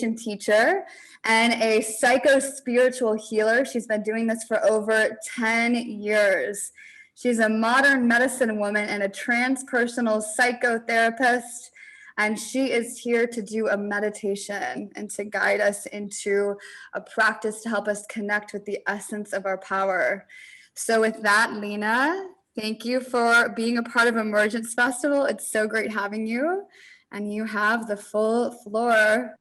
meditation teacher and a psycho-spiritual healer. She's been doing this for over 10 years. She's a modern medicine woman and a transpersonal psychotherapist. And she is here to do a meditation and to guide us into a practice to help us connect with the essence of our power. So with that, Lena, thank you for being a part of EMERGENCE Festival. It's so great having you, and you have the full floor.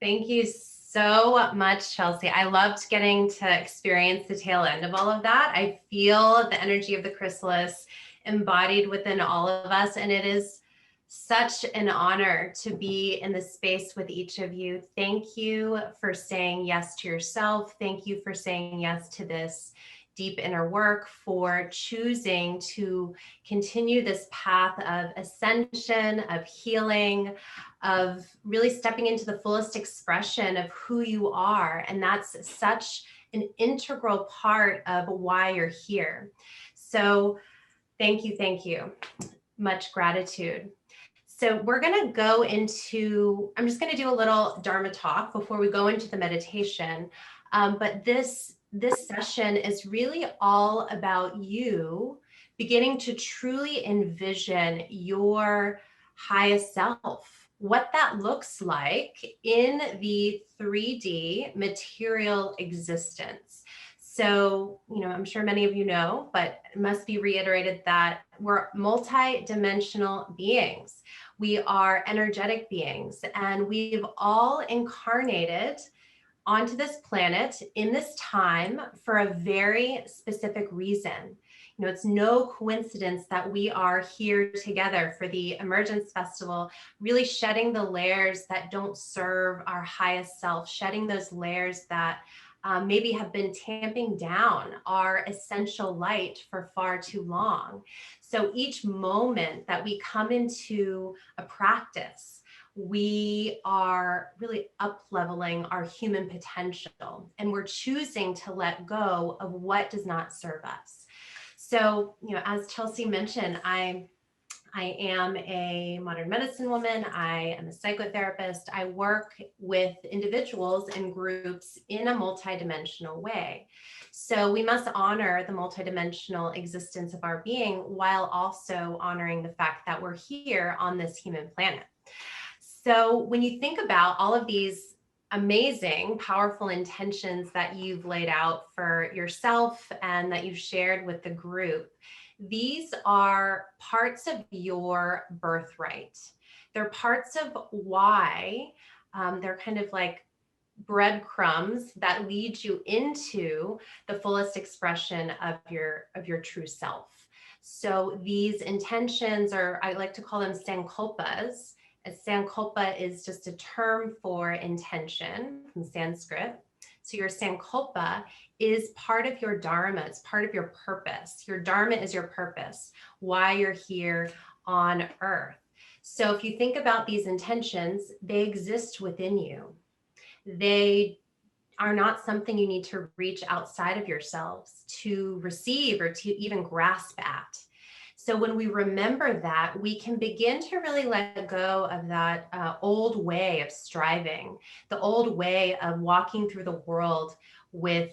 Thank you so much, Chelsea. I loved getting to experience the tail end of all of that. I feel the energy of the chrysalis embodied within all of us, and it is such an honor to be in this space with each of you. Thank you for saying yes to yourself. Thank you for saying yes to this deep inner work, for choosing to continue this path of ascension, of healing, of really stepping into the fullest expression of who you are. And that's such an integral part of why you're here. So thank you, thank you. Much gratitude. So we're going to go into, I'm just going to do a little Dharma talk before we go into the meditation. But this session is really all about you beginning to truly envision your highest self, what that looks like in the 3D material existence. So, I'm sure many of you know, but it must be reiterated that we're multi-dimensional beings. We are energetic beings, and we've all incarnated onto this planet in this time for a very specific reason. It's no coincidence that we are here together for the EMERGENCE Festival, really shedding the layers that don't serve our highest self, shedding those layers that maybe have been tamping down our essential light for far too long. So each moment that we come into a practice, we are really up-leveling our human potential, and we're choosing to let go of what does not serve us. So, as Chelsea mentioned, I am a modern medicine woman. I am a psychotherapist. I work with individuals and groups in a multidimensional way. So we must honor the multidimensional existence of our being while also honoring the fact that we're here on this human planet. So when you think about all of these amazing, powerful intentions that you've laid out for yourself and that you've shared with the group, these are parts of your birthright. They're parts of why they're kind of like breadcrumbs that lead you into the fullest expression of your true self. So these intentions are, I like to call them sankalpas. Sankalpa is just a term for intention from Sanskrit. So your sankalpa is part of your dharma. It's part of your purpose. Your dharma is your purpose, why you're here on earth. So if you think about these intentions, they exist within you. They are not something you need to reach outside of yourselves to receive or to even grasp at. So when we remember that, we can begin to really let go of that old way of striving, the old way of walking through the world with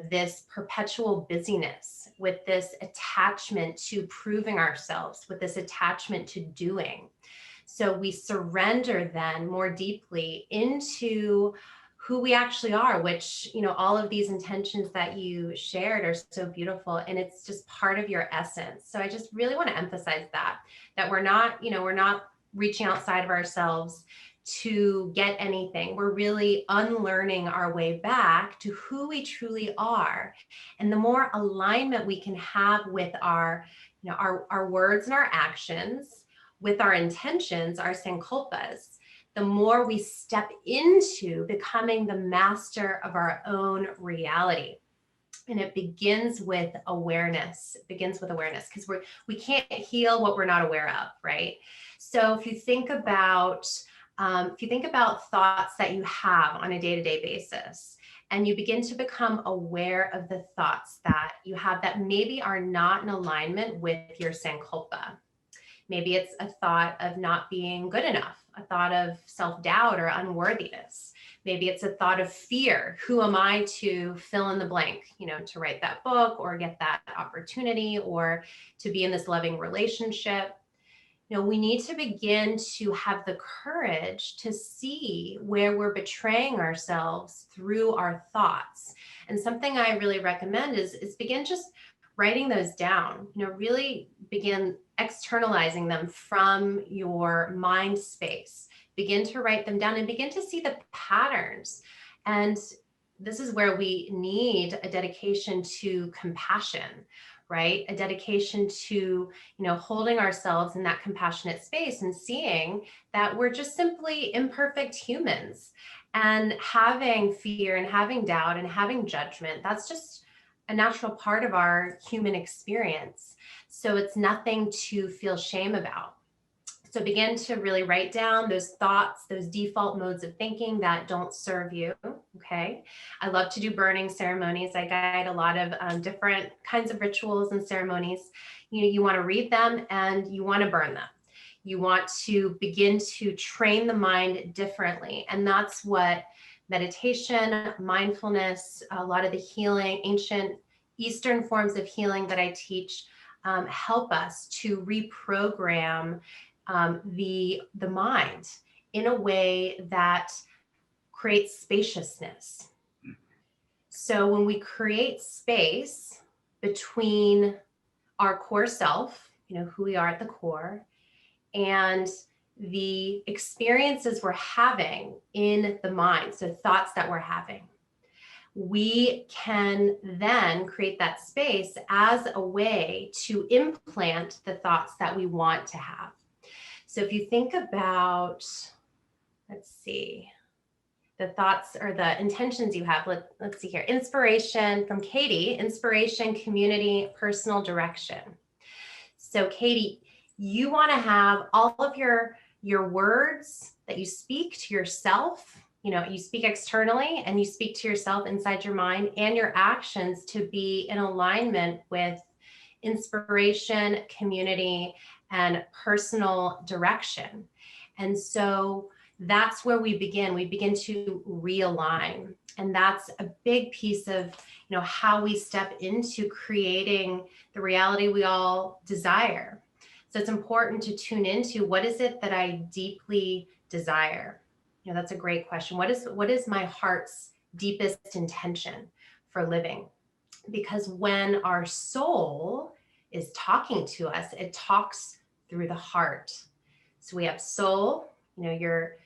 this perpetual busyness, with this attachment to proving ourselves, with this attachment to doing. So we surrender then more deeply into who we actually are, which, all of these intentions that you shared are so beautiful, and it's just part of your essence. So I just really want to emphasize that we're not, we're not reaching outside of ourselves to get anything. We're really unlearning our way back to who we truly are. And the more alignment we can have with our words and our actions, with our intentions, our sankalpas, the more we step into becoming the master of our own reality. And it begins with awareness. It begins with awareness, because we can't heal what we're not aware of, right? So if you think about thoughts that you have on a day-to-day basis, and you begin to become aware of the thoughts that you have that maybe are not in alignment with your sankalpa. Maybe it's a thought of not being good enough, a thought of self-doubt or unworthiness. Maybe it's a thought of fear. Who am I to fill in the blank, to write that book or get that opportunity or to be in this loving relationship? We need to begin to have the courage to see where we're betraying ourselves through our thoughts. And something I really recommend is begin just writing those down, really begin externalizing them from your mind space. Begin to write them down and begin to see the patterns. And this is where we need a dedication to compassion, right? A dedication to, holding ourselves in that compassionate space and seeing that we're just simply imperfect humans, and having fear and having doubt and having judgment. That's just a natural part of our human experience. So it's nothing to feel shame about. So begin to really write down those thoughts, those default modes of thinking that don't serve you, okay? I love to do burning ceremonies. I guide a lot of different kinds of rituals and ceremonies. You want to read them and you want to burn them. You want to begin to train the mind differently. And that's what meditation, mindfulness, a lot of the healing, ancient Eastern forms of healing that I teach help us to reprogram the mind in a way that creates spaciousness. So when we create space between our core self, who we are at the core, and the experiences we're having in the mind, so thoughts that we're having, we can then create that space as a way to implant the thoughts that we want to have. So if you think about, let's see, the thoughts or the intentions you have, let's see here, inspiration from Katie, inspiration, community, personal direction. So Katie, you want to have all of your words that you speak to yourself, you speak externally and you speak to yourself inside your mind, and your actions to be in alignment with inspiration, community, and personal direction. And so that's where we begin. We begin to realign. And that's a big piece of, how we step into creating the reality we all desire. So it's important to tune into, what is it that I deeply desire? That's a great question. What is my heart's deepest intention for living? Because when our soul is talking to us, it talks through the heart. So we have soul, your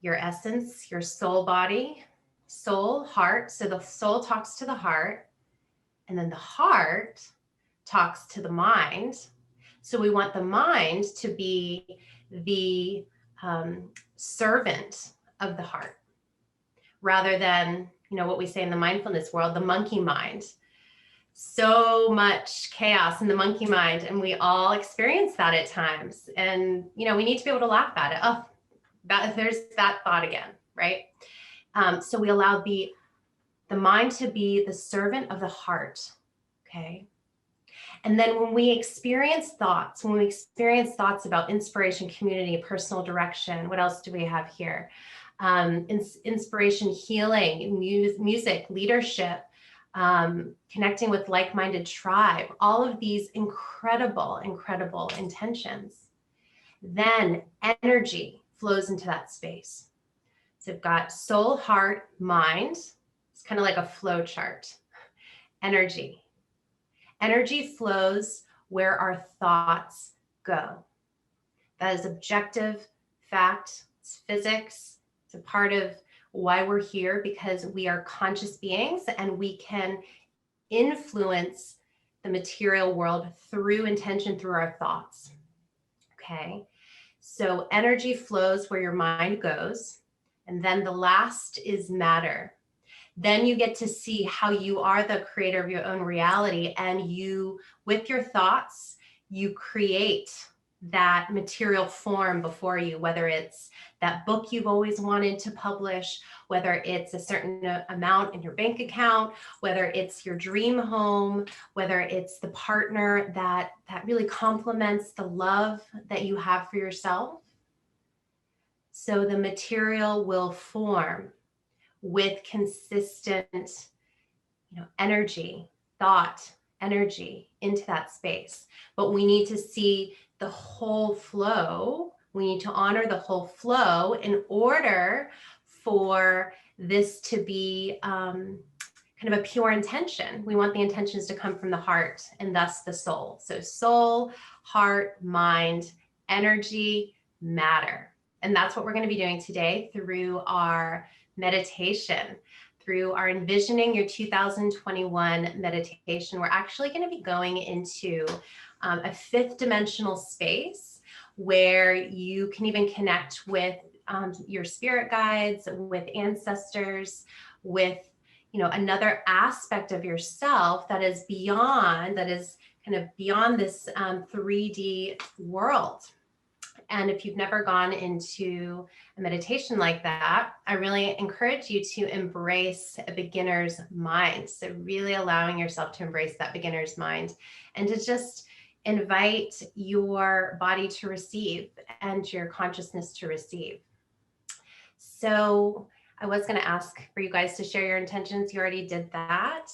essence, your soul body, soul, heart. So the soul talks to the heart, and then the heart talks to the mind. So we want the mind to be the servant of the heart, rather than, what we say in the mindfulness world, the monkey mind. So much chaos in the monkey mind, and we all experience that at times. And, we need to be able to laugh at it. Oh, there's that thought again, right? So we allow the mind to be the servant of the heart, okay? And then when we experience thoughts about inspiration, community, personal direction, what else do we have here? Inspiration, healing, music, leadership, connecting with like-minded tribe, all of these incredible intentions. Then energy flows into that space. So we've got soul, heart, mind. It's kind of like a flow chart. Energy flows where our thoughts go. That is objective fact. It's physics. It's a part of why we're here, because we are conscious beings and we can influence the material world through intention, through our thoughts. Okay, so energy flows where your mind goes. And then the last is matter. Then you get to see how you are the creator of your own reality, and you, with your thoughts, you create that material form before you, whether it's that book you've always wanted to publish, whether it's a certain amount in your bank account, whether it's your dream home, whether it's the partner that really complements the love that you have for yourself. So the material will form. with consistent, energy, thought, energy into that space. But we need to see the whole flow. We need to honor the whole flow in order for this to be kind of a pure intention. We want the intentions to come from the heart and thus the soul. So soul, heart, mind, energy, matter. And that's what we're going to be doing today through our meditation, through our Envisioning Your 2021 meditation. We're actually going to be going into a fifth dimensional space where you can even connect with your spirit guides, with ancestors, with another aspect of yourself that is beyond, that is kind of beyond this 3D world. And if you've never gone into a meditation like that, I really encourage you to embrace a beginner's mind. So really allowing yourself to embrace that beginner's mind and to just invite your body to receive and your consciousness to receive. So I was going to ask for you guys to share your intentions. You already did that.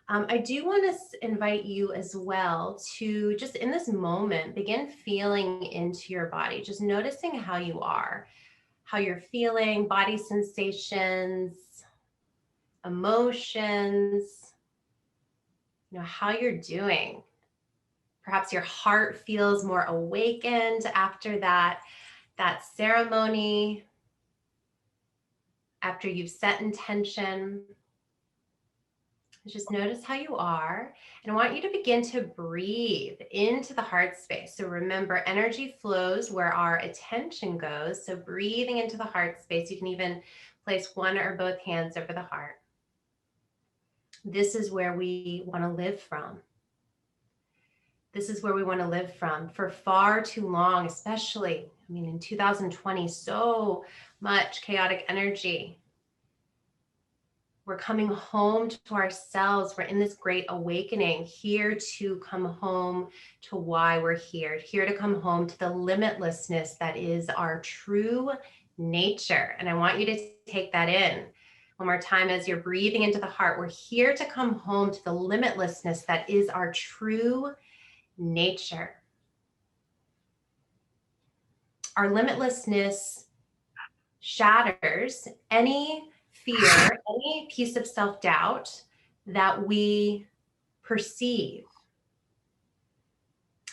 I do want to invite you as well to just in this moment, begin feeling into your body, just noticing how you are, how you're feeling, body sensations, emotions, how you're doing. Perhaps your heart feels more awakened after that ceremony, after you've set intention. Just notice how you are. And I want you to begin to breathe into the heart space. So remember, energy flows where our attention goes. So breathing into the heart space, you can even place one or both hands over the heart. This is where we want to live from. This is where we want to live from. For far too long, especially, in 2020, so much chaotic energy. We're coming home to ourselves. We're in this great awakening, here to come home to why we're here to come home to the limitlessness that is our true nature. And I want you to take that in one more time as you're breathing into the heart. We're here to come home to the limitlessness that is our true nature. Our limitlessness shatters any fear, any piece of self-doubt that we perceive.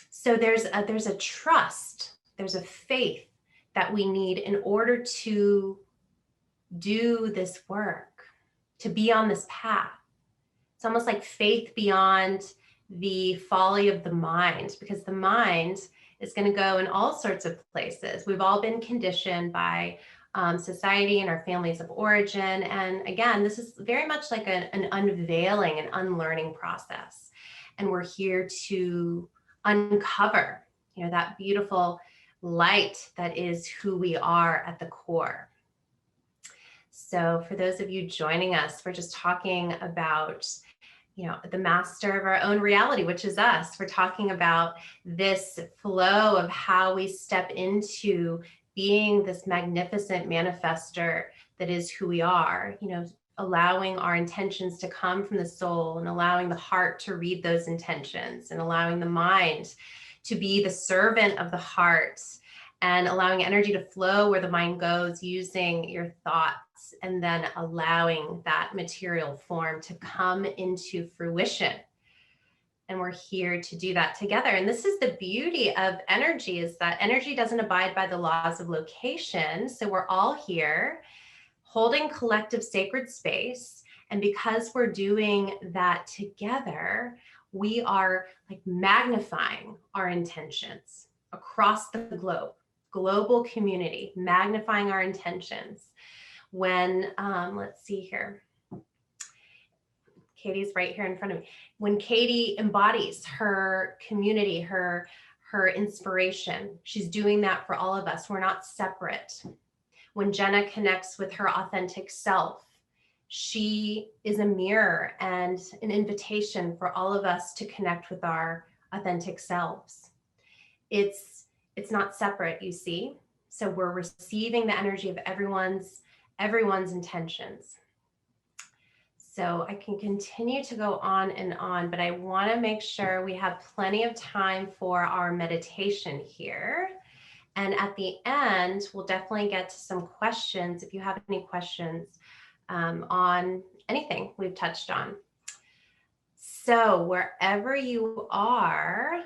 So there's a trust, there's a faith that we need in order to do this work, to be on this path. It's almost like faith beyond the folly of the mind, because the mind is going to go in all sorts of places. We've all been conditioned by society and our families of origin. And again, this is very much like an unveiling, an unlearning process. And we're here to uncover, that beautiful light that is who we are at the core. So for those of you joining us, we're just talking about the master of our own reality, which is us. We're talking about this flow of how we step into being this magnificent manifester that is who we are, allowing our intentions to come from the soul and allowing the heart to read those intentions and allowing the mind to be the servant of the heart and allowing energy to flow where the mind goes, using your thoughts and then allowing that material form to come into fruition. And we're here to do that together. And this is the beauty of energy, is that energy doesn't abide by the laws of location. So we're all here holding collective sacred space. And because we're doing that together, we are like magnifying our intentions across the globe, global community, magnifying our intentions. When, let's see here. Katie's right here in front of me. When Katie embodies her community, her inspiration, she's doing that for all of us. We're not separate. When Jenna connects with her authentic self, she is a mirror and an invitation for all of us to connect with our authentic selves. It's not separate, you see. So we're receiving the energy of everyone's intentions. So I can continue to go on, but I want to make sure we have plenty of time for our meditation here. And at the end, we'll definitely get to some questions if you have any questions on anything we've touched on. So wherever you are,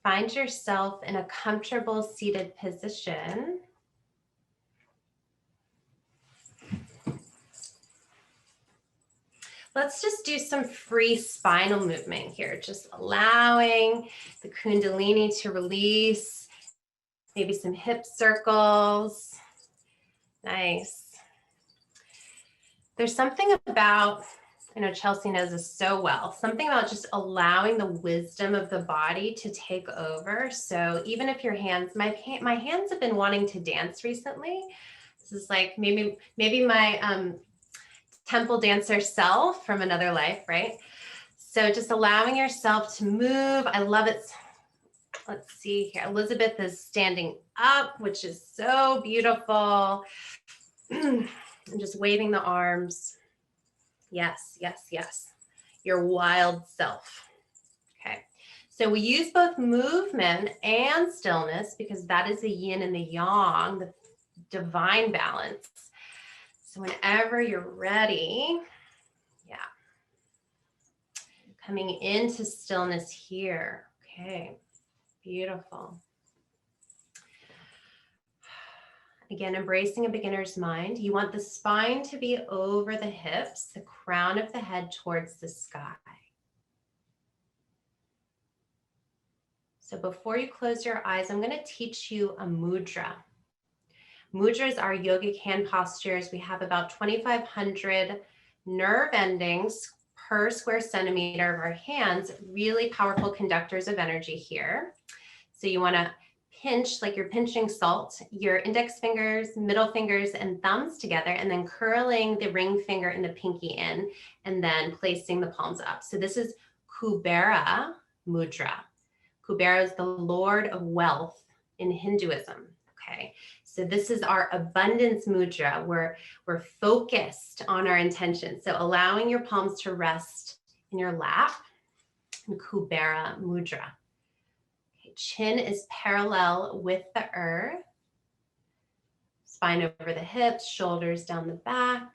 find yourself in a comfortable seated position. Let's just do some free spinal movement here, just allowing the Kundalini to release, maybe some hip circles. Nice. There's something about, I know Chelsea knows this so well, something about just allowing the wisdom of the body to take over. So even if your hands, my hands have been wanting to dance recently. This is like maybe my temple dancer self from another life, right? So just allowing yourself to move. I love it. Let's see here. Elizabeth is standing up, which is so beautiful. And just waving the arms. Yes, yes, yes. Your wild self. Okay. So we use both movement and stillness because that is the yin and the yang, the divine balance. So whenever you're ready, yeah. Coming into stillness here. Okay. Beautiful. Again, embracing a beginner's mind. You want the spine to be over the hips, the crown of the head towards the sky. So before you close your eyes, I'm going to teach you a mudra. Mudras are yogic hand postures. We have about 2,500 nerve endings per square centimeter of our hands, really powerful conductors of energy here. So you want to pinch like you're pinching salt, your index fingers, middle fingers, and thumbs together, and then curling the ring finger and the pinky in, and then placing the palms up. So this is Kubera Mudra. Kubera is the Lord of wealth in Hinduism. Okay, so this is our abundance mudra. We're focused on our intention. So allowing your palms to rest in your lap in Kubera Mudra. Okay, chin is parallel with the earth. Spine over the hips, shoulders down the back.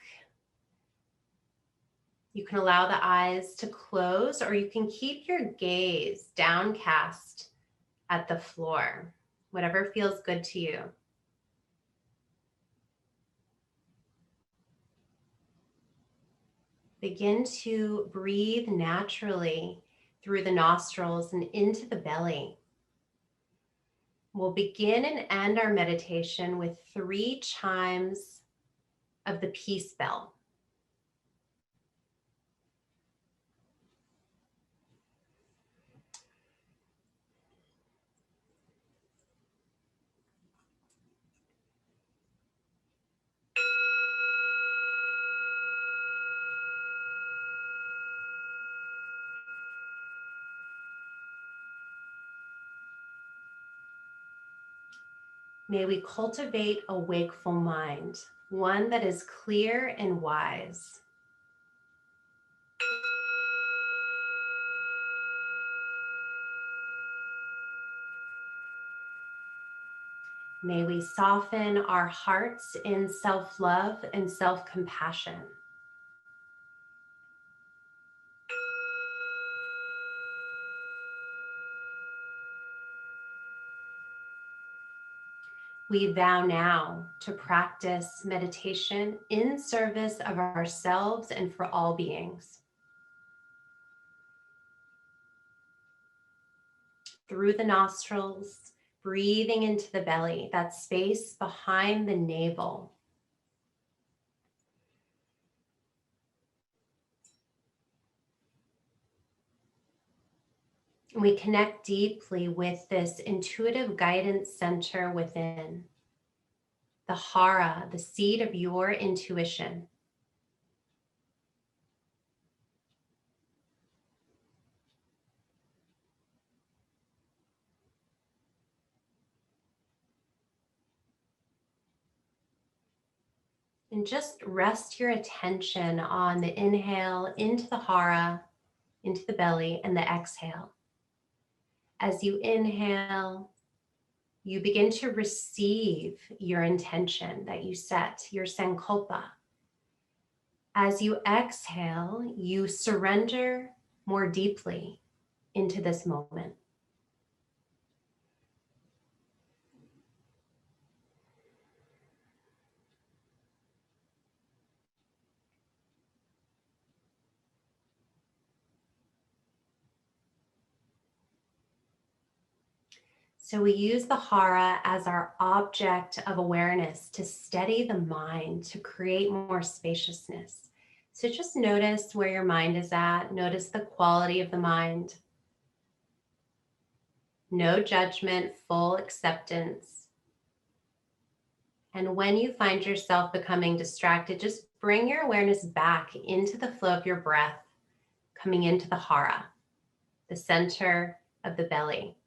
You can allow the eyes to close, or you can keep your gaze downcast at the floor, whatever feels good to you. Begin to breathe naturally through the nostrils and into the belly. We'll begin and end our meditation with 3 chimes of the peace bell. May we cultivate a wakeful mind, one that is clear and wise. May we soften our hearts in self-love and self-compassion. We vow now to practice meditation in service of ourselves and for all beings. Through the nostrils, breathing into the belly, that space behind the navel. We connect deeply with this intuitive guidance center within, the hara, the seed of your intuition. And just rest your attention on the inhale into the hara, into the belly, and the exhale. As you inhale, you begin to receive your intention that you set, your sankalpa. As you exhale, you surrender more deeply into this moment. So we use the hara as our object of awareness to steady the mind, to create more spaciousness. So just notice where your mind is at. Notice the quality of the mind. No judgment, full acceptance. And when you find yourself becoming distracted, just bring your awareness back into the flow of your breath, coming into the hara, the center of the belly.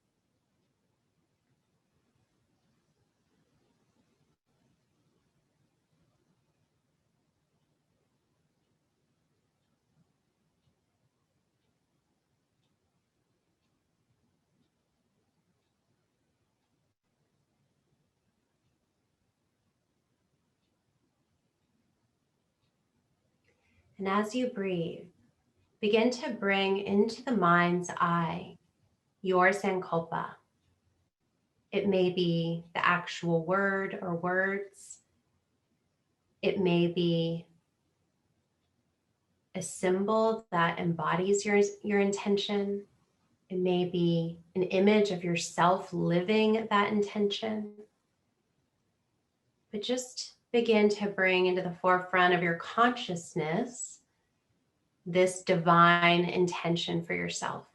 And as you breathe, begin to bring into the mind's eye your sankalpa. It may be the actual word or words. It may be a symbol that embodies your intention. It may be an image of yourself living that intention. But just begin to bring into the forefront of your consciousness this divine intention for yourself.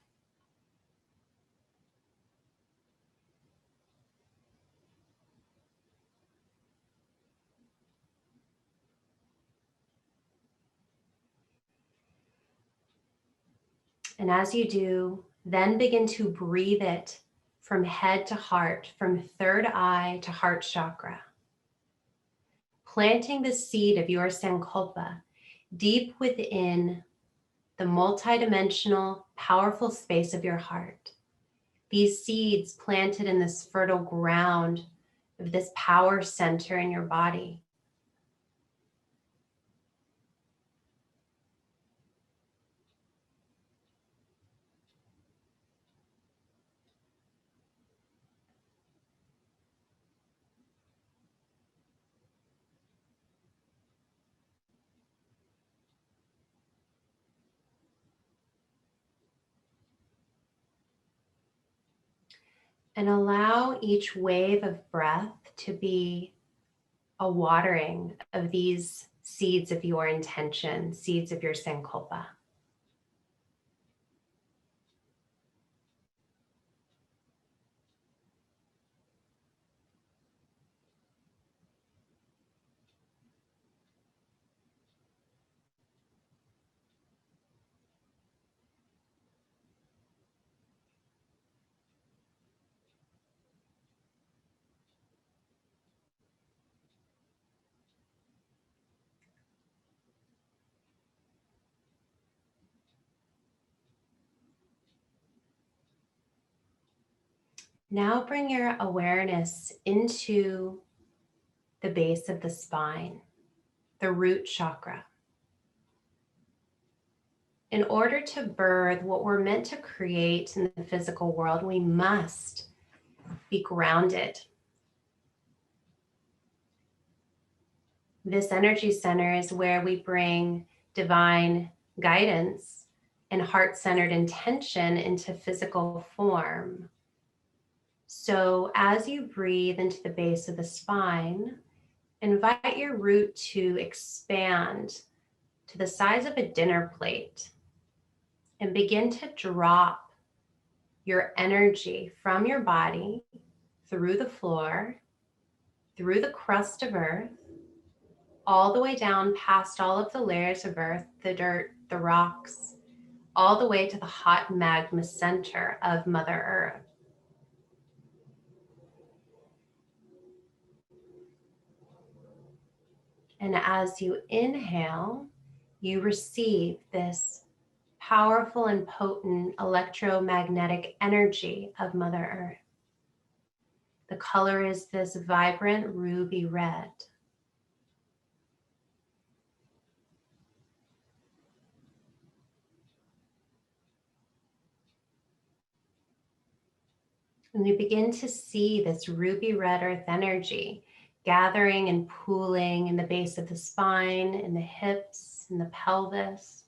And as you do, then begin to breathe it from head to heart, from third eye to heart chakra, planting the seed of your sankalpa deep within the multidimensional, powerful space of your heart. These seeds planted in this fertile ground of this power center in your body. And allow each wave of breath to be a watering of these seeds of your intention, seeds of your sankalpa. Now bring your awareness into the base of the spine, the root chakra. In order to birth what we're meant to create in the physical world, we must be grounded. This energy center is where we bring divine guidance and heart-centered intention into physical form. So as you breathe into the base of the spine, invite your root to expand to the size of a dinner plate and begin to drop your energy from your body through the floor, through the crust of earth, all the way down past all of the layers of earth, the dirt, the rocks, all the way to the hot magma center of Mother Earth. And as you inhale, you receive this powerful and potent electromagnetic energy of Mother Earth. The color is this vibrant ruby red. And we begin to see this ruby red earth energy gathering and pooling in the base of the spine, in the hips, in the pelvis.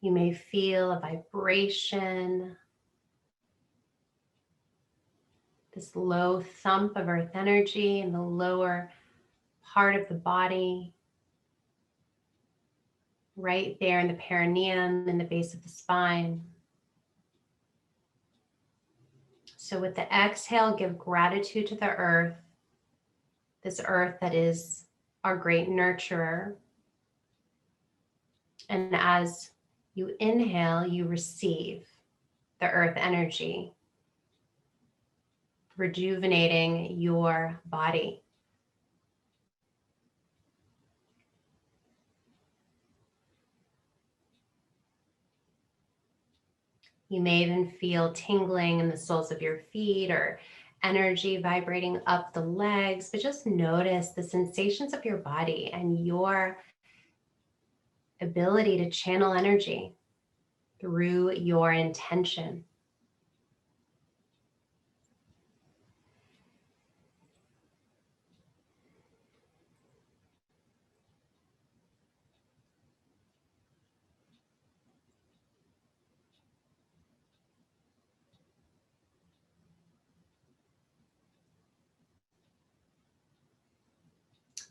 You may feel a vibration, this low thump of earth energy in the lower part of the body, right there in the perineum, in the base of the spine. So with the exhale, give gratitude to the earth, this earth that is our great nurturer. And as you inhale, you receive the earth energy, rejuvenating your body. You may even feel tingling in the soles of your feet or energy vibrating up the legs, but just notice the sensations of your body and your ability to channel energy through your intention.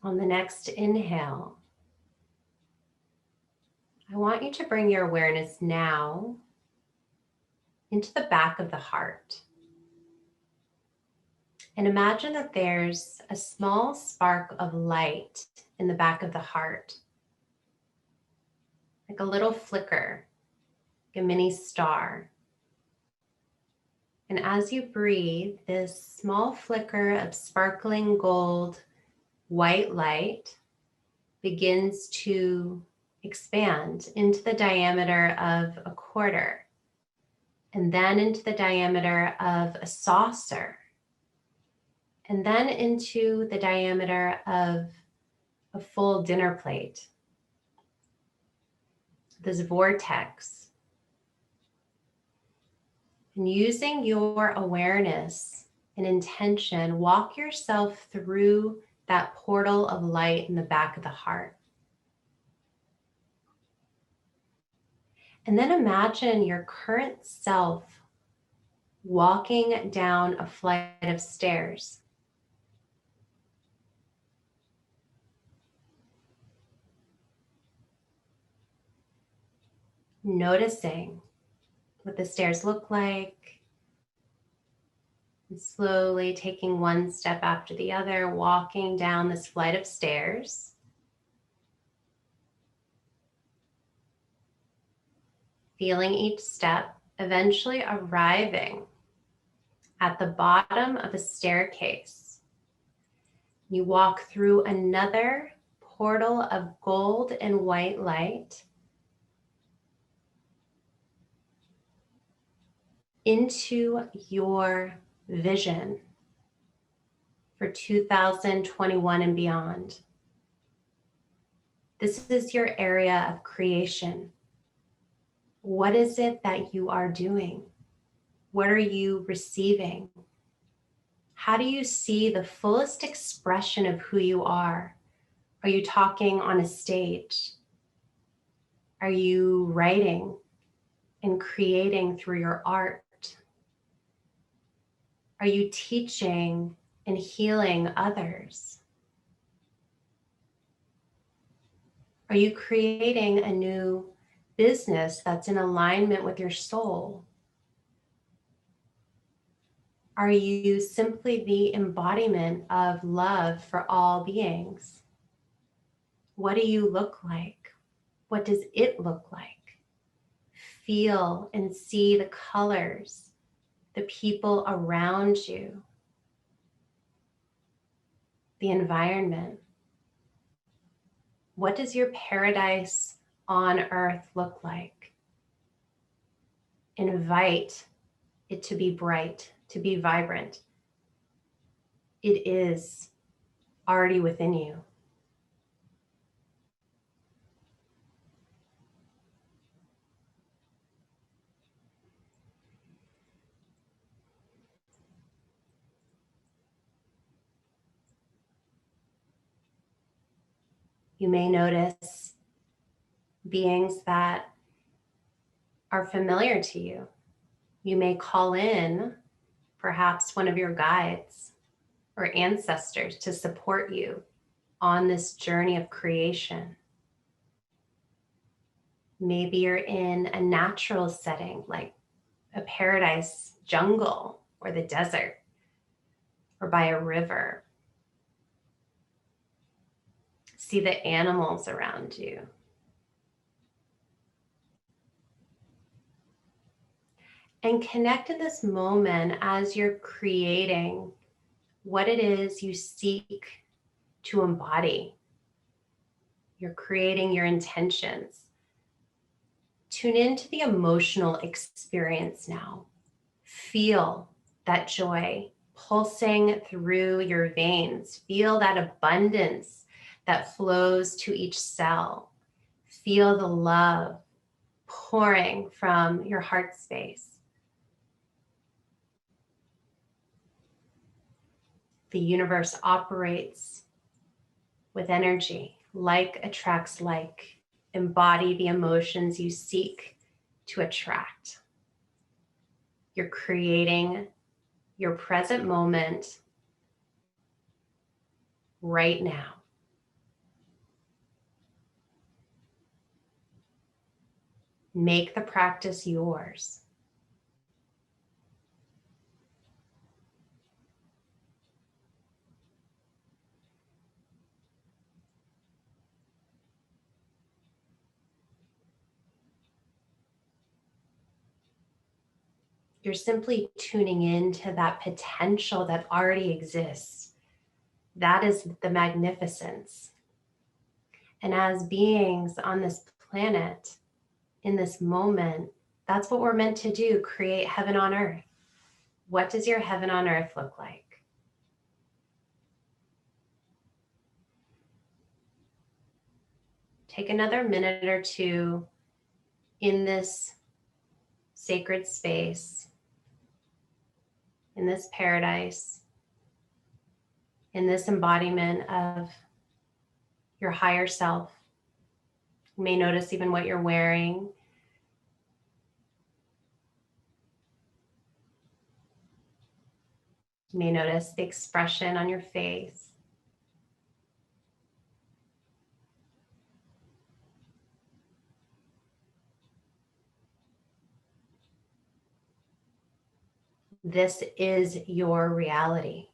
On the next inhale, I want you to bring your awareness now into the back of the heart. And imagine that there's a small spark of light in the back of the heart, like a little flicker, like a mini star. And as you breathe, this small flicker of sparkling gold white light begins to expand into the diameter of a quarter, and then into the diameter of a saucer, and then into the diameter of a full dinner plate. This vortex. And using your awareness and intention, walk yourself through that portal of light in the back of the heart. And then imagine your current self walking down a flight of stairs. Noticing what the stairs look like, and slowly taking one step after the other, walking down this flight of stairs. Feeling each step, eventually arriving at the bottom of a staircase. You walk through another portal of gold and white light into your vision for 2021 and beyond. This is your area of creation. What is it that you are doing? What are you receiving? How do you see the fullest expression of who you are? Are you talking on a stage? Are you writing and creating through your art? Are you teaching and healing others? Are you creating a new business that's in alignment with your soul? Are you simply the embodiment of love for all beings? What do you look like? What does it look like? Feel and see the colors, the people around you, the environment. What does your paradise on earth look like? Invite it to be bright, to be vibrant. It is already within you. You may notice beings that are familiar to you. You may call in perhaps one of your guides or ancestors to support you on this journey of creation. Maybe you're in a natural setting like a paradise jungle or the desert or by a river. See the animals around you. And connect to this moment as you're creating what it is you seek to embody. You're creating your intentions. Tune into the emotional experience now. Feel that joy pulsing through your veins. Feel that abundance that flows to each cell. Feel the love pouring from your heart space. The universe operates with energy. Like attracts like. Embody the emotions you seek to attract. You're creating your present moment right now. Make the practice yours. You're simply tuning into that potential that already exists. That is the magnificence. And as beings on this planet, in this moment, that's what we're meant to do, create heaven on earth. What does your heaven on earth look like? Take another minute or two in this sacred space, in this paradise, in this embodiment of your higher self. You may notice even what you're wearing. You may notice the expression on your face. This is your reality.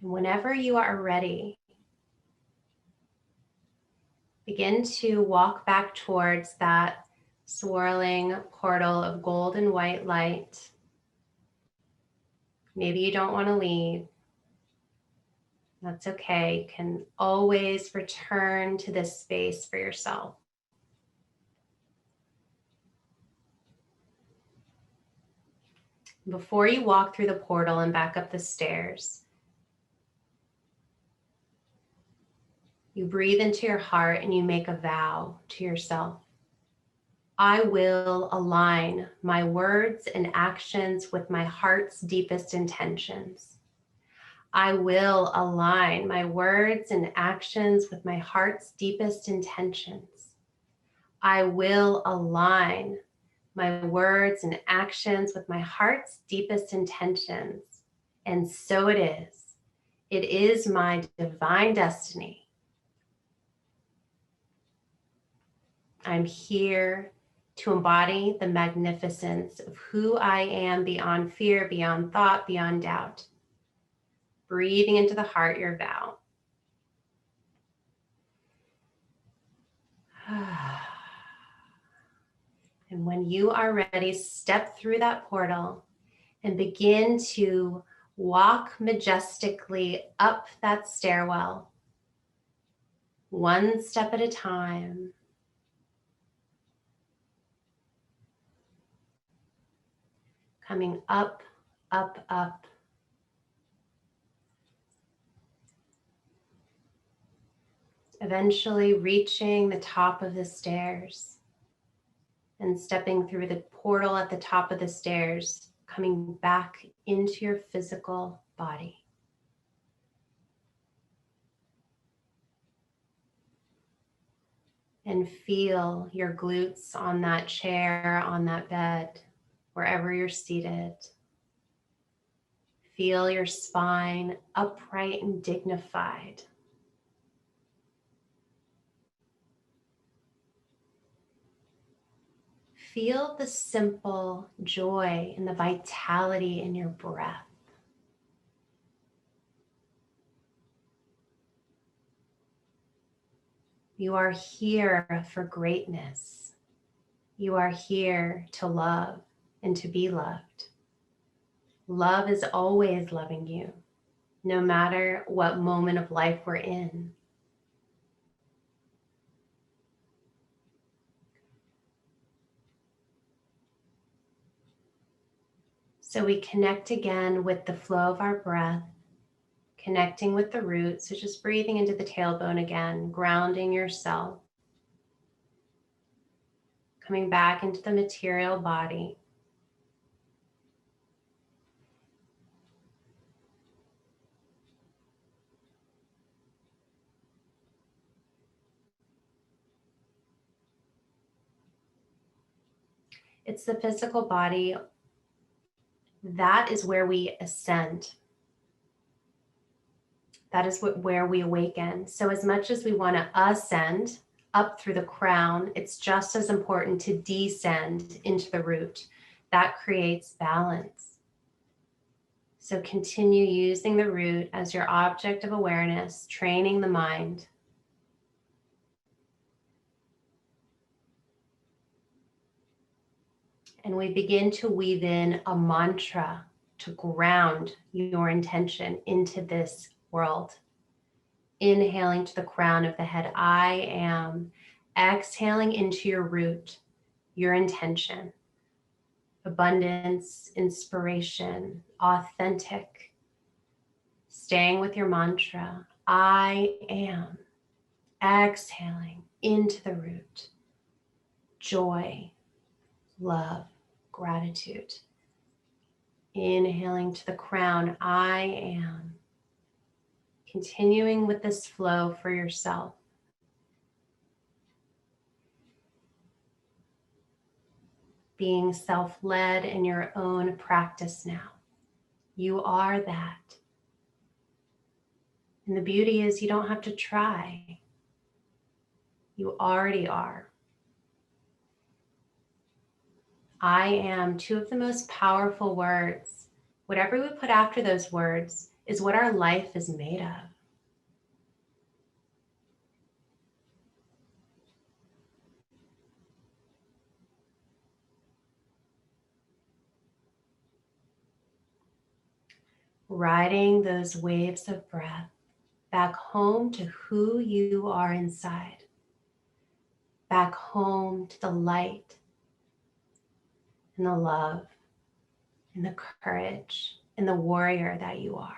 And whenever you are ready, begin to walk back towards that swirling portal of gold and white light. Maybe you don't want to leave. That's okay. You can always return to this space for yourself. Before you walk through the portal and back up the stairs, you breathe into your heart and you make a vow to yourself. I will align my words and actions with my heart's deepest intentions. I will align my words and actions with my heart's deepest intentions. I will align my words and actions with my heart's deepest intentions. And so it is. It is my divine destiny. I'm here to embody the magnificence of who I am beyond fear, beyond thought, beyond doubt. Breathing into the heart, your vow. And when you are ready, step through that portal and begin to walk majestically up that stairwell, one step at a time. Coming up, up, up. Eventually reaching the top of the stairs and stepping through the portal at the top of the stairs, coming back into your physical body. And feel your glutes on that chair, on that bed, wherever you're seated. Feel your spine upright and dignified. Feel the simple joy and the vitality in your breath. You are here for greatness. You are here to love and to be loved. Love is always loving you, no matter what moment of life we're in. So we connect again with the flow of our breath, connecting with the root. So just breathing into the tailbone again, grounding yourself. Coming back into the material body. It's the physical body. That is where we ascend. That is where we awaken. So as much as we want to ascend up through the crown, it's just as important to descend into the root. That creates balance. So continue using the root as your object of awareness, training the mind. And we begin to weave in a mantra to ground your intention into this world. Inhaling to the crown of the head, I am. Exhaling into your root, your intention. Abundance, inspiration, authentic. Staying with your mantra, I am. Exhaling into the root. Joy, love, gratitude. Inhaling to the crown, I am. Continuing with this flow for yourself. Being self-led in your own practice now. You are that. And the beauty is you don't have to try. You already are. I am, two of the most powerful words. Whatever we put after those words is what our life is made of. Riding those waves of breath back home to who you are inside. Back home to the light and the love and the courage and the warrior that you are.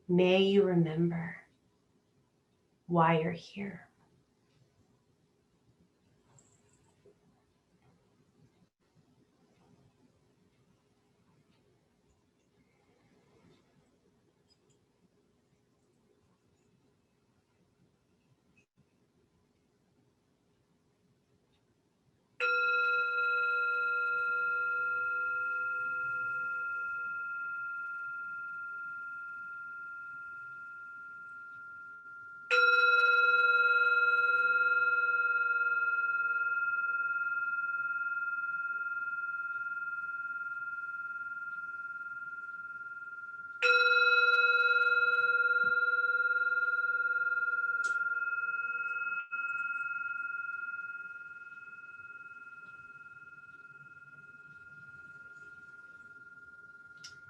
May you remember why you're here.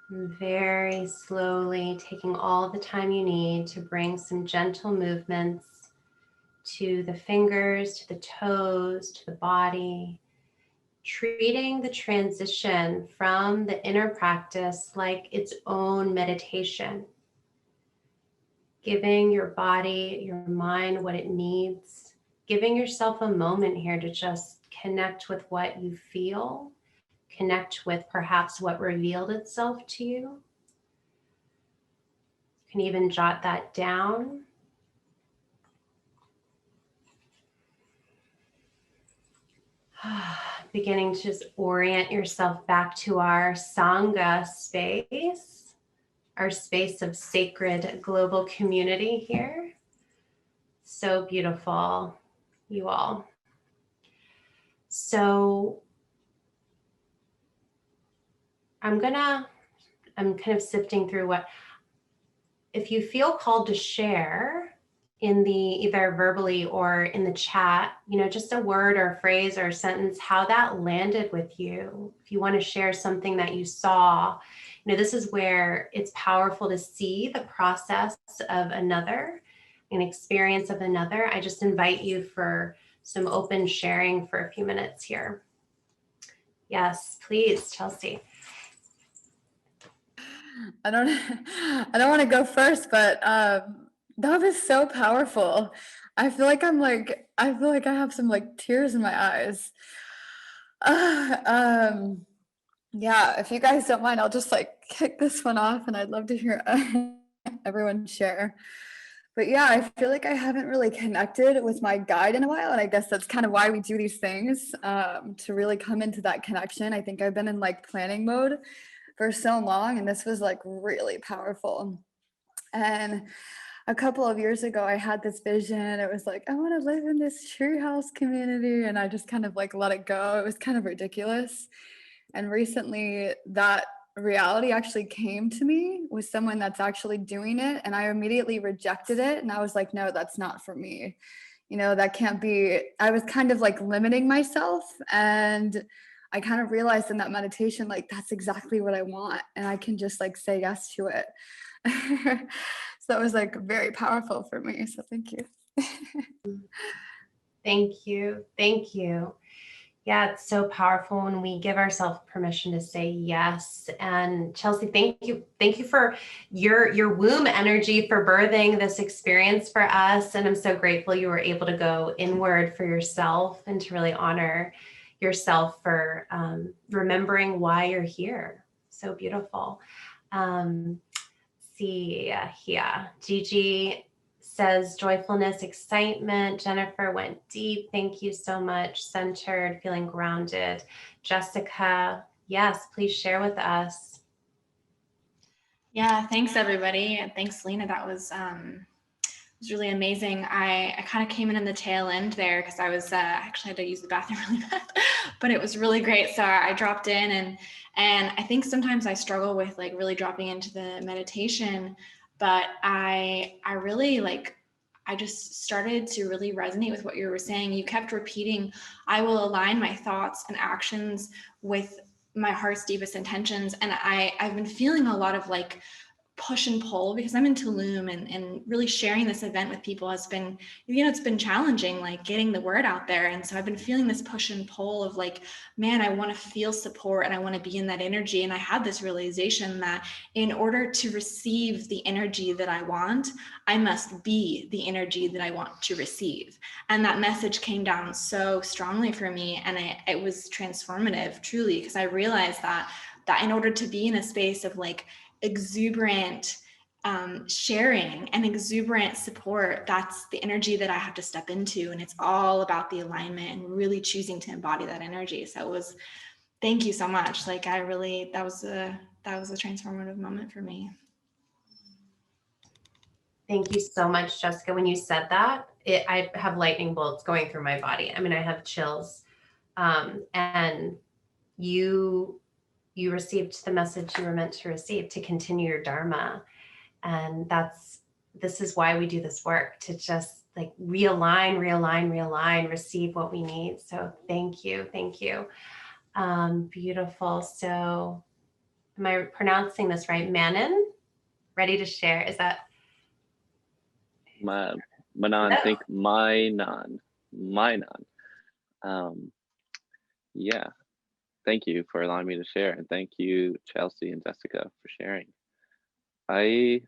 And very slowly taking all the time you need to bring some gentle movements to the fingers, to the toes, to the body, treating the transition from the inner practice like its own meditation, giving your body, your mind what it needs, giving yourself a moment here to just connect with what you feel, connect with perhaps what revealed itself to you. You can even jot that down. Beginning to just orient yourself back to our Sangha space, our space of sacred global community here. So beautiful, you all. So I'm kind of sifting through what, if you feel called to share in the either verbally or in the chat, just a word or a phrase or a sentence, how that landed with you. If you want to share something that you saw, this is where it's powerful to see the process of another, an experience of another. I just invite you for some open sharing for a few minutes here. Yes, please, Chelsea. I don't want to go first, but that was so powerful. I feel like I have some tears in my eyes. Yeah, if you guys don't mind, I'll just kick this one off, and I'd love to hear everyone share. But yeah, I feel like I haven't really connected with my guide in a while, and I guess that's kind of why we do these things, to really come into that connection. I think I've been in planning mode for so long, and this was really powerful. And a couple of years ago, I had this vision. It was I want to live in this treehouse community, and I just kind of let it go. It was kind of ridiculous. And recently, that reality actually came to me with someone that's actually doing it, and I immediately rejected it. And I was like, no, that's not for me. That can't be. I was kind of limiting myself, and I kind of realized in that meditation, that's exactly what I want, and I can just say yes to it. So it was very powerful for me. So thank you. Thank you. Thank you. Yeah, it's so powerful when we give ourselves permission to say yes. And Chelsea, thank you. Thank you for your womb energy for birthing this experience for us. And I'm so grateful you were able to go inward for yourself and to really honor yourself for remembering why you're here. So beautiful. See here, Gigi says joyfulness, excitement. Jennifer went deep. Thank you so much. Centered, feeling grounded. Jessica, yes, please share with us. Yeah, thanks everybody. And thanks, Lena. That was really amazing. I kind of came in the tail end there because I was actually had to use the bathroom really bad, but it was really great. So I dropped in, and I think sometimes I struggle with really dropping into the meditation, but I really I just started to really resonate with what you were saying. You kept repeating, I will align my thoughts and actions with my heart's deepest intentions. And I've been feeling a lot of push and pull because I'm in Tulum, and really sharing this event with people has been, it's been challenging, getting the word out there. And so I've been feeling this push and pull of man, I want to feel support and I want to be in that energy. And I had this realization that in order to receive the energy that I want, I must be the energy that I want to receive. And that message came down so strongly for me. And it was transformative, truly, because I realized that in order to be in a space of exuberant sharing and exuberant support, that's the energy that I have to step into. And it's all about the alignment and really choosing to embody that energy. So thank you so much. That was a transformative moment for me. Thank you so much, Jessica. When you said that, I have lightning bolts going through my body. I mean, I have chills. And you received the message you were meant to receive, to continue your dharma. And this is why we do this work, to just realign, receive what we need. So thank you. Beautiful. So am I pronouncing this right? Manon, ready to share. Is that? Manon, Oh. think Mynon. Yeah, thank you for allowing me to share, and thank you, Chelsea and Jessica, for sharing. I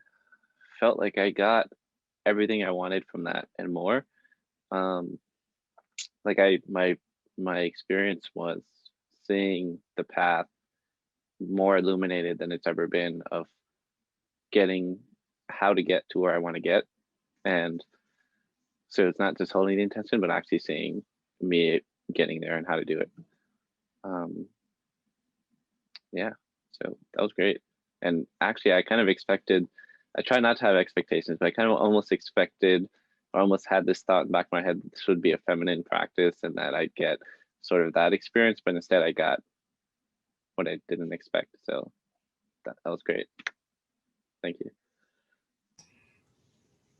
felt like I got everything I wanted from that and more. Like my experience was seeing the path more illuminated than it's ever been, of getting how to get to where I want to get. And so it's not just holding the intention, but actually seeing me getting there and how to do it. Yeah, so that was great. And actually, I kind of expected, I try not to have expectations, but I kind of almost expected, or almost had this thought in the back of my head, this would be a feminine practice and that I'd get sort of that experience, but instead I got what I didn't expect. So that was great. Thank you.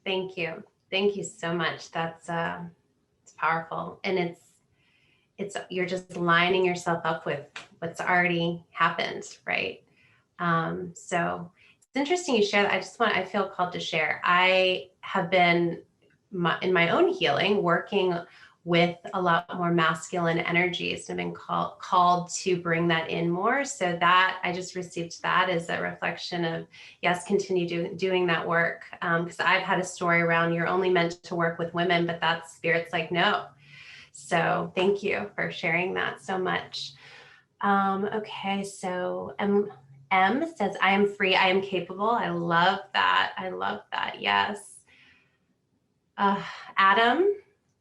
Thank you. Thank you so much. That's it's powerful. And it's you're just lining yourself up with what's already happened, right? So it's interesting you share that. I feel called to share. I have been in my own healing working with a lot more masculine energies and been called to bring that in more. So that I just received that as a reflection of, yes, continue doing that work. Because I've had a story around, you're only meant to work with women, but that spirit's like, no. So thank you for sharing that so much. Okay, so M says, I am free, I am capable. I love that. I love that. Yes. Adam,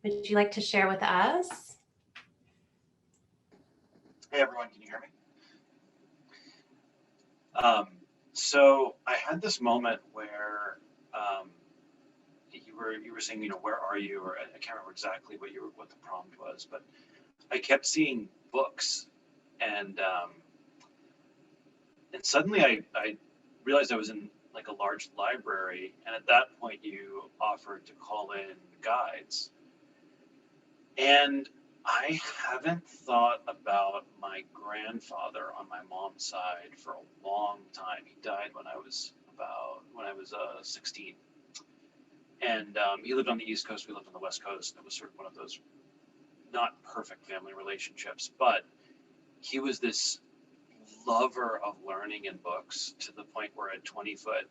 would you like to share with us? Hey everyone, can you hear me? So I had this moment where you were saying, where are you? Or I can't remember exactly what the prompt was, but I kept seeing books, and suddenly I realized I was in like a large library, and at that point you offered to call in guides. And I haven't thought about my grandfather on my mom's side for a long time. He died when I was 16. And he lived on the East Coast, we lived on the West Coast. It was sort of one of those not perfect family relationships, but he was this lover of learning and books, to the point where a 20-foot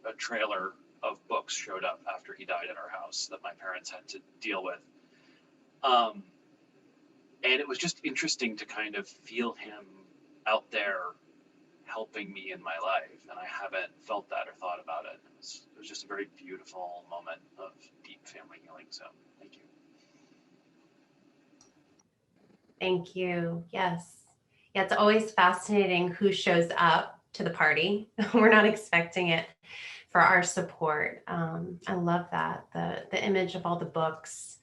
a trailer of books showed up after he died at our house that my parents had to deal with. And it was just interesting to kind of feel him out there helping me in my life, and I haven't felt that or thought about it. It was just a very beautiful moment of deep family healing. So thank you. Thank you. Yes. Yeah, it's always fascinating who shows up to the party. We're not expecting it, for our support. I love that. The image of all the books.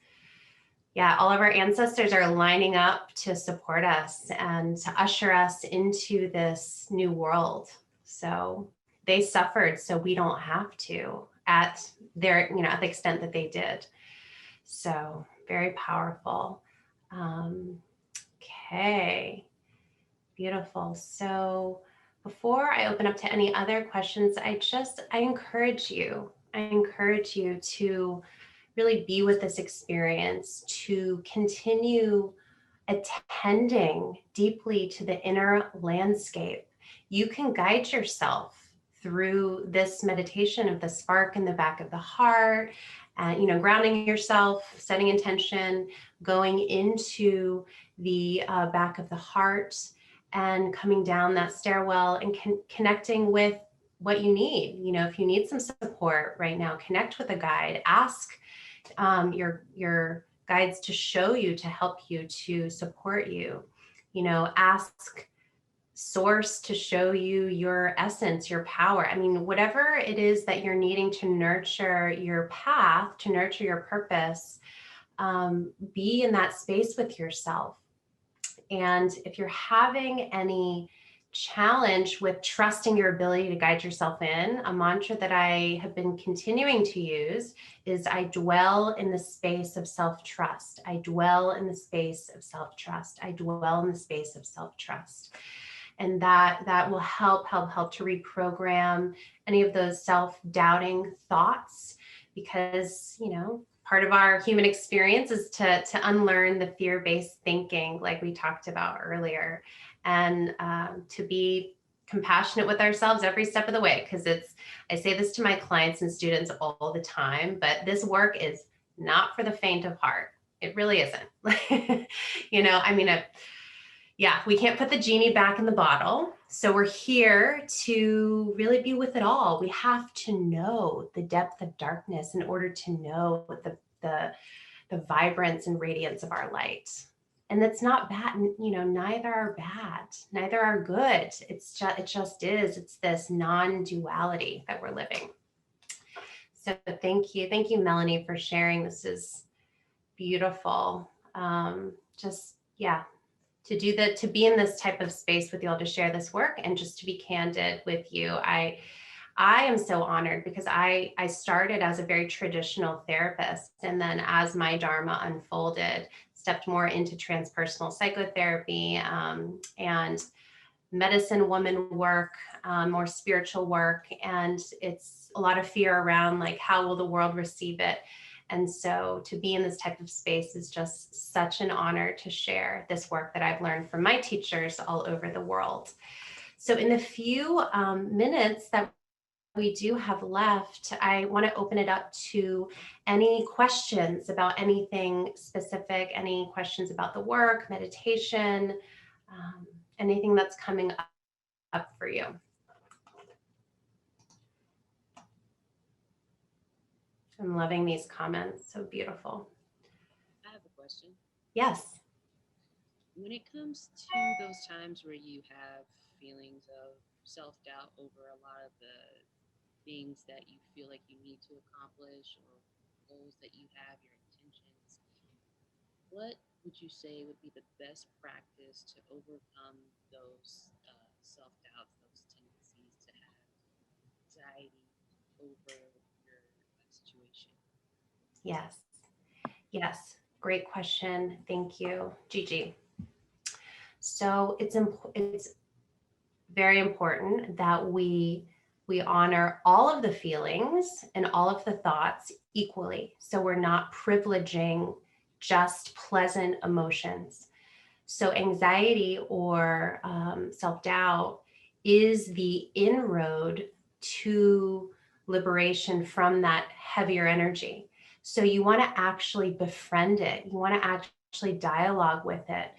Yeah, all of our ancestors are lining up to support us and to usher us into this new world. So they suffered so we don't have to, at their, at the extent that they did. So very powerful. Okay, beautiful. So before I open up to any other questions, I encourage you to really be with this experience, to continue attending deeply to the inner landscape. You can guide yourself through this meditation of the spark in the back of the heart, and grounding yourself, setting intention, going into the back of the heart, and coming down that stairwell and connecting with what you need. If you need some support right now, connect with a guide. Ask your guides to show you, to help you, to support you. Ask source to show you your essence, your power. Whatever it is that you're needing to nurture your path, to nurture your purpose, be in that space with yourself. And if you're having any challenge with trusting your ability to guide yourself in, a mantra that I have been continuing to use is, I dwell in the space of self-trust. I dwell in the space of self-trust. I dwell in the space of self-trust. And that will help to reprogram any of those self-doubting thoughts, because, you know, part of our human experience is to unlearn the fear-based thinking, like we talked about earlier, and to be compassionate with ourselves every step of the way. Because I say this to my clients and students all the time, but this work is not for the faint of heart. It really isn't. You know, I mean, yeah, we can't put the genie back in the bottle. So we're here to really be with it all. We have to know the depth of darkness in order to know the vibrance and radiance of our light. And that's not bad. You know, neither are bad, neither are good. It just is. It's this non-duality that we're living. So thank you, Melanie, for sharing. This is beautiful. To be in this type of space with you all, to share this work and just to be candid with you. I am so honored, because I started as a very traditional therapist, and then as my Dharma unfolded, stepped more into transpersonal psychotherapy and medicine woman work, more spiritual work. And it's a lot of fear around, like, how will the world receive it? And so to be in this type of space is just such an honor to share this work that I've learned from my teachers all over the world. So in the few minutes that we do have left, I want to open it up to any questions about anything specific, any questions about the work, meditation, anything that's coming up for you. I'm loving these comments. So beautiful. I have a question. Yes. When it comes to those times where you have feelings of self-doubt over a lot of the things that you feel like you need to accomplish, or goals that you have, your intentions, what would you say would be the best practice to overcome those self-doubts, those tendencies to have anxiety over your situation? Yes. Great question. Thank you, Gigi. So it's very important that we honor all of the feelings and all of the thoughts equally. So we're not privileging just pleasant emotions. So anxiety or self-doubt is the inroad to liberation from that heavier energy. So you want to actually befriend it. You want to actually dialogue with it.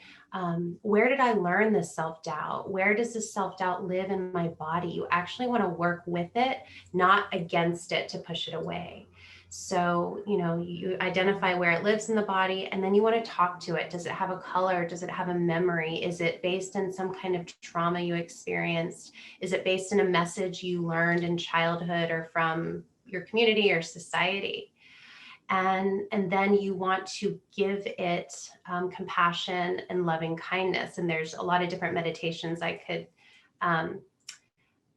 Where did I learn this self-doubt? Where does this self-doubt live in my body? You actually want to work with it, not against it to push it away. So, you know, you identify where it lives in the body, and then you want to talk to it. Does it have a color? Does it have a memory? Is it based in some kind of trauma you experienced? Is it based in a message you learned in childhood or from your community or society? And then you want to give it compassion and loving kindness. And there's a lot of different meditations I could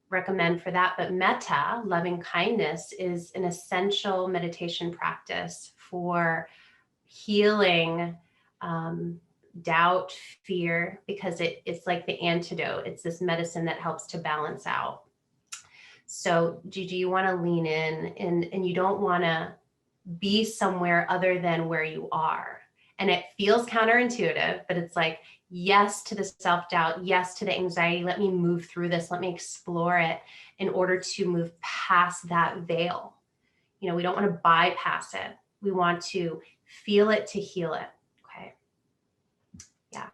recommend for that. But metta, loving kindness, is an essential meditation practice for healing doubt, fear, because it's like the antidote. It's this medicine that helps to balance out. So Gigi, you want to lean in, and you don't want to be somewhere other than where you are. And it feels counterintuitive, but it's like, yes to the self-doubt, yes to the anxiety. Let me move through this. Let me explore it in order to move past that veil. You know, we don't want to bypass it. We want to feel it to heal it. Okay. Yeah.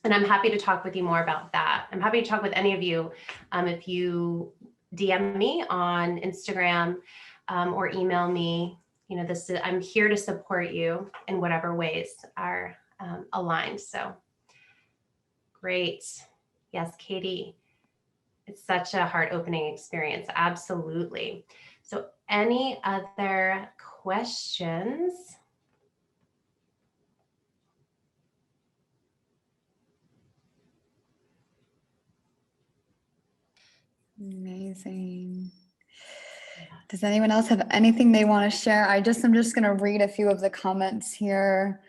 And I'm happy to talk with you more about that. I'm happy to talk with any of you. If you DM me on Instagram or email me, you know, I'm here to support you in whatever ways are aligned. So great. Yes, Katie, it's such a heart-opening experience. Absolutely. So any other questions? Amazing. Does anyone else have anything they want to share? I'm just going to read a few of the comments here.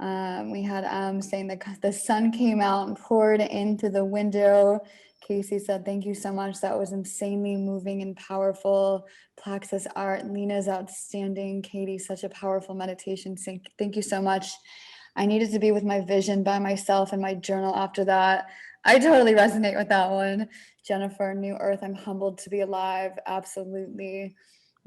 We had saying that the sun came out and poured into the window. Casey said, thank you so much. That was insanely moving and powerful. Plaxis art, Lena's outstanding. Katie, such a powerful meditation. Thank you so much. I needed to be with my vision by myself in my journal after that. I totally resonate with that one. Jennifer, New Earth, I'm humbled to be alive. Absolutely.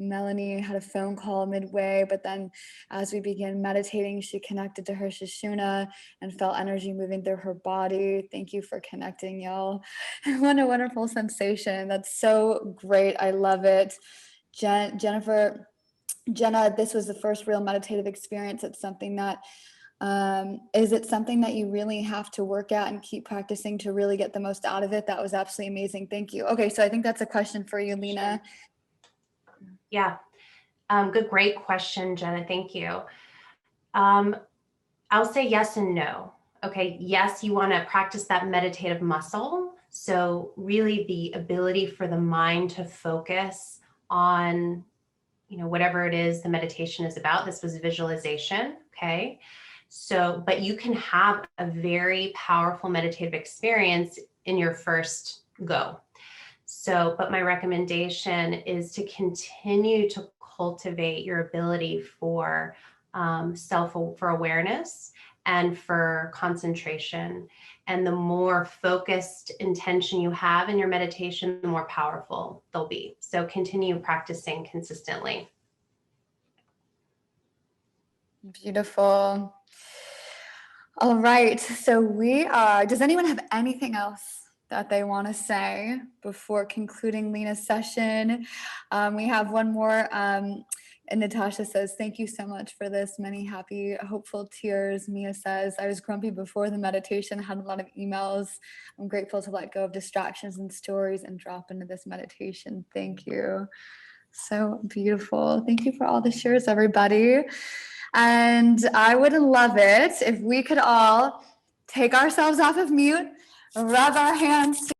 Melanie had a phone call midway, but then as we began meditating, she connected to her Shishuna and felt energy moving through her body. Thank you for connecting, y'all. What a wonderful sensation. That's so great. I love it. Jenna, this was the first real meditative experience. It's something that, is it something that you really have to work at and keep practicing to really get the most out of it? That was absolutely amazing. Thank you. Okay, so I think that's a question for you, Lena. Sure. Yeah, great question, Jenna. Thank you. I'll say yes and no. Okay, yes, you want to practice that meditative muscle. So really the ability for the mind to focus on, whatever it is the meditation is about. This was visualization, okay? So, but you can have a very powerful meditative experience in your first go. So, but my recommendation is to continue to cultivate your ability for for awareness and for concentration. And the more focused intention you have in your meditation, the more powerful they'll be. So continue practicing consistently. Beautiful. All right. So does anyone have anything else that they want to say before concluding Lena's session? We have one more. And Natasha says, thank you so much for this. Many happy, hopeful tears. Mia says, I was grumpy before the meditation, had a lot of emails. I'm grateful to let go of distractions and stories and drop into this meditation. Thank you. So beautiful. Thank you for all the shares, everybody. And I would love it if we could all take ourselves off of mute, rub our hands